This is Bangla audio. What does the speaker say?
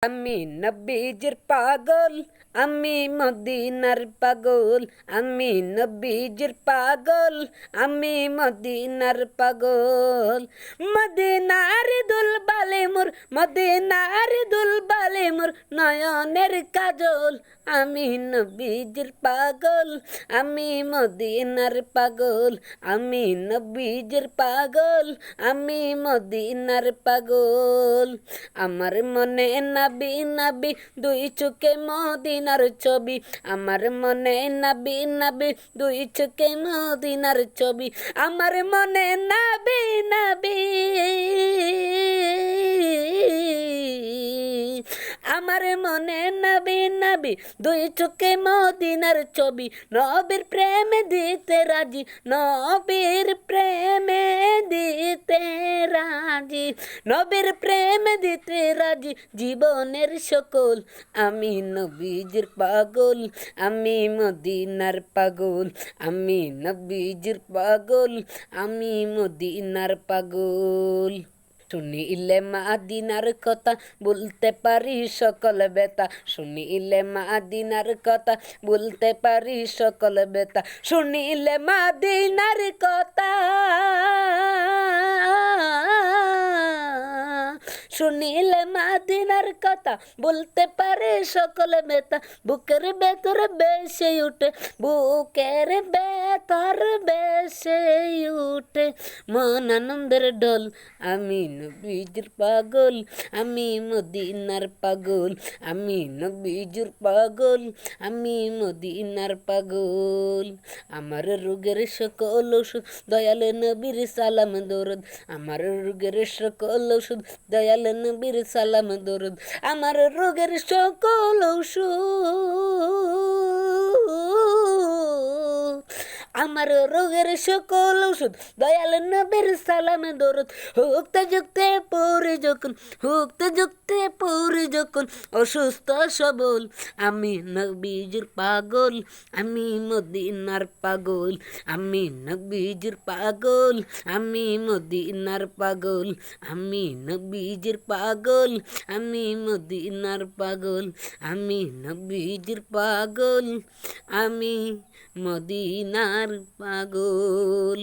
আমি নবীজির পাগল, আমি মদিনার পাগল। আমি নবীজির পাগল, আমি মদিনার পাগল। মদিনার দুলবালে মোর, মদিনার দুলবালে মোর নয়নের কাজল। আমি নবীজির পাগল, আমি মদিনার পাগল। আমি নবীজির পাগল, আমি মদিনার পাগল। আমার মনে নাবি নাবি দুই চোখে মদিনার ছবি। আমার মনে নাবি নাবি দুই চোখে মদিনার ছবি। আমার মনে নাবি নাবি, আমার মনে নাবি নাবি দুই চোখে মদিনার ছবি। নবীর প্রেমে দিতে রাজি, নবীর প্রেমে দিতে রাজি, নবীর প্রেমে দিতে রাজি জীবনের সকল। আমি নবীজির পাগল, আমি মদিনার পাগল। আমি নবীজির পাগল, আমি মদিনার পাগল। শুনিলে মাদিনার কথা বলতে পারি সকল ব্যথা। শুনিলে মাদিনার কথা বলতে পারি সকল ব্যথা। শুনিলে মাদিনার কথা, শুনিলে মাদিনার কথা বলতে পারে সকল ব্যথা। বুকের ভেতর বেশে উঠে, বুকের ভেতর বেশে উঠে মন আনন্দের ঢল। আমি নবীজির পাগল, আমি মদিনার পাগল। আমি নবীজির পাগল, আমি মদিনার পাগল। আমার রোগের সকল ওষুধ দয়াল নবীর সালাম দরুদ। আমার রোগের সকল ওষুধ দয়াল নবীর সালাম দরুদ। আমার রোগের সকল ওষুধ, আমার রোগের সকল ওষুধ দয়াল নবীর সালাম দরুদ। হুকতে যুক্তে পরে যখন, হুকতে যুক্তে পরে যখন অসুস্থ সবল। আমি নবীজির পাগল, আমি মদিনার পাগল। আমি নবীজির পাগল, আমি মদিনার পাগল। আমি নবীজির পাগল, আমি মদিনার পাগল। আমি নবীজির পাগল, আমি মদিনার পাগল।